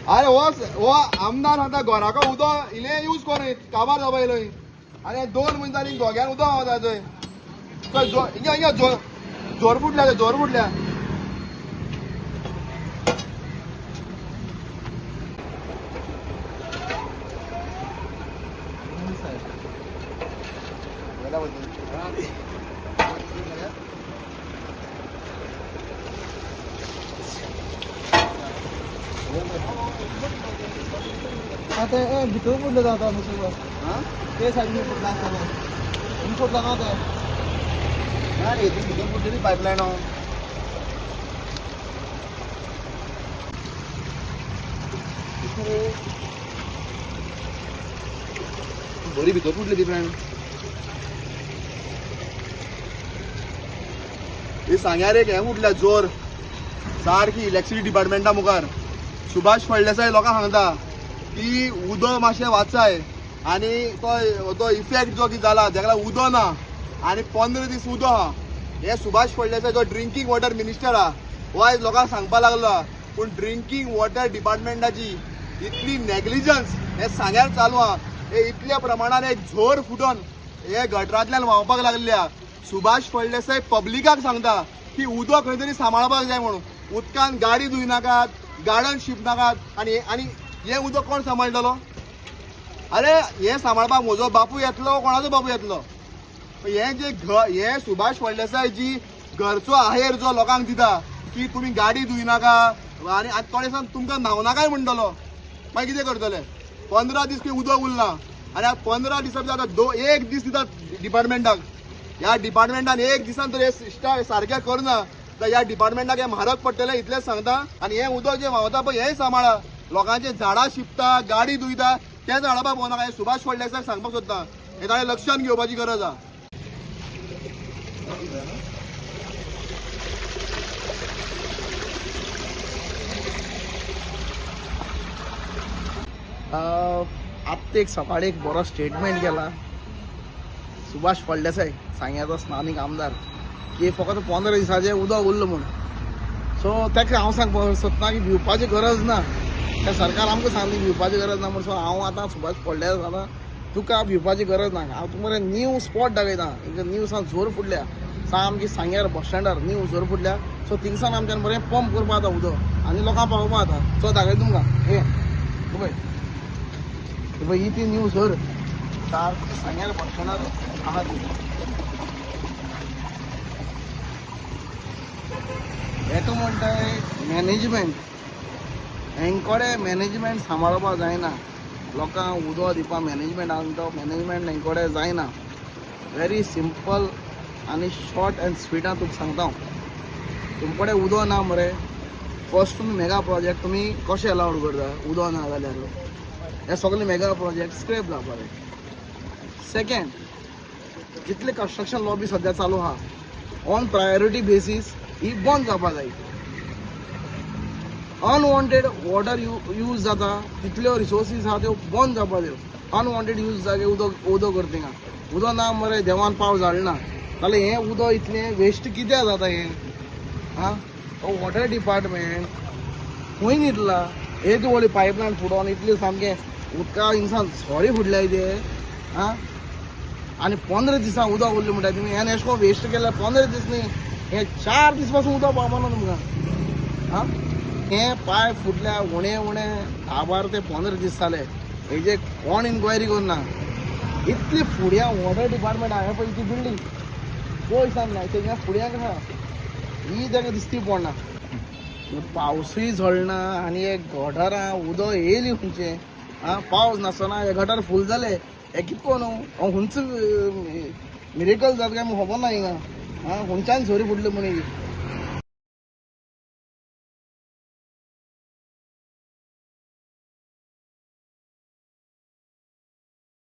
अरे वो आमदार आता घराको उदक इले यूज करीत काबार जावं इलोय आनी 2 मिनटांनी दोग्यान उदक वता थंय हिंगा जोर फुटल्या आता भितर फुटलं जाता ते साईडने फुटला असताना फुटला ना आता नाही ती भितर फुटलेली पाईपलाईन बरी भितर फुटली ती फ्रेंड हे सांग्यार एक हे उठल्या जोर सारखी इलेक्ट्रिसिटी डिपार्टमेंटा मुखार सुभाष फळदेसाय लोकांक सांगता की उदक मातशें वाचाय आनी तो इफेक्ट जो कितें जाला तेका उदक ना आनी 15 दीस उदक आहा हे सुभाष फळदेसाय जो ड्रिंकींग वॉटर मिनिस्टर आहा हो आयज लोकांक सांगपा लागलो पूण ड्रिंकींग वॉटर डिपार्टमेंटाची इतली नेग्लिजन्स हे सांग्यार चालू आहा हे इतल्या प्रमाणान एक झोर फुटोन हे गटरांतल्यान व्हांवपाक लागल्या सुभाष फळदेसाय पब्लिकाक सांगता की उदक खंय तरी सांबाळपाक जाय म्हणून उदकान गाडी धुय नाकात गार्डन शिंप नाकात आनी हे उदक कोण सांबाळटलो अरे हे सांबाळपाक म्हजो बापूय येतलो कोणाचो बापूय येतलो हे जे हे सुभाष फळदेसाय जी घरचो आहेर जो लोकांक दिता की तुमी गाडी धुय नाका आनी थोडे दिसान तुमकां न्हांवनाकाय म्हणटलो मागीर कितें करतले 15 दीस खंय उदक उरना आनी 15 दिसा आतां 1 दीस दिता डिपार्टमेंटाक ह्या डिपार्टमेंटान 1 दिसान तर हे सारकें करना तर ह्या डिपार्टमेंटाक हे म्हारग पडटले इतलेंच सांगता आनी हे उदक जे व्हांवता पळय हेंय सांबाळा लोकांचे झाडां शिंपता गाडी धुयता तें झाडां भोंवनाका हे सुभाष फळदेसायक सांगपाक सोदता हे ताणें लक्षांत घेवपाची गरज आहा आत्ता एक सकाळी एक बरो स्टेटमेंट केला सुभाष फळदेसाय सांग्याचो स्थानीक आमदार की फकत 15 दिसाचें उदक उरलें म्हूण सो ताका हांव सांगपाक सोदता की भिवपाची गरज ना त्या सरकार आमकां सांगली भिवपाची गरज ना म्हूण सो हांव आतां सुभाष फळदेसाय सांगता तुका भिवपाची गरज ना हांव तुमकां न्यू स्पॉट दाखयता न्यू सान जोर फुटल्या सामकी सांग्यार बस स्टँडार न्यू जोर फुटल्या सो थिंगसान आमच्यान बरें पंप करपा जाता उदक आनी लोकांक पावोवपा जाता सो दाखयता तुमकां हे पळय ही ती न्यू जोर सांग्यार बस स्टँडार आहा ती हेका म्हणटाय मॅनेजमेंट हेंकडे मॅनेजमेंट सांबाळपा जायना लोकांक उदक दिवपा मॅनेजमेंट तो मॅनेजमेंट हेंकडे जायना व्हेरी सिंपल आनी शॉर्ट एंड स्वीटान तुका सांगता हांव तुमचे कडेन उदक ना मरे फर्स्ट तुमी मेगा प्रोजेक्ट तुमी कशें अलाउड करता उदक ना जाल्यार हे सगळे मेगा प्रोजेक्ट स्क्रॅप जावपा जाय सेकेंड जितले कंस्ट्रक्शन लॉबी सद्या चालू आहा ऑन प्रायोरिटी बेसीस ही बंद जावपा जाय अनवॉन्टेड वॉटर यूज जाता तितल्यो रिसोर्सीस आहा त्यो बंद जावपा जायो अनवॉन्टेड यूज जागे उदक करता उदक ना मरे देवान पाव जाळना जाल्यार हें उदक इतलें वेस्ट कित्याक जाता हें आं वॉटर डिपार्टमेंट खंय न्हिदला एक व्हडली पायपलायन फुडोन इतलें सामकें उदका इंसान सोरे फुडल्या ते आं आनी 15 दिसां उदक उरलें म्हणटा तुमी हें एशें कोन्न वेस्ट केल्यार 15 दीस न्ही हे 4 दीस पासून उदक पावना तुमकां आं हें पायप फुटल्या उणें आभार ते 15 दीस जाले हेजे कोण इन्क्वायरी करना इतली फुड्या वॉटर डिपार्टमेंट हांवें पळय ती बिल्डींग पळय सांगना तेज्या फुड्याक आहा ही ताका दिसती पडना पावसूय झडना आनी हे गटारां उदक येयली खंयचें आं पावस नासतना हे गटार फूल जाले हे कितको न्हू खंयचो मिरेकल जाता काय खबर ना हिंगा आं खंयच्यान झरी फुटले म्हण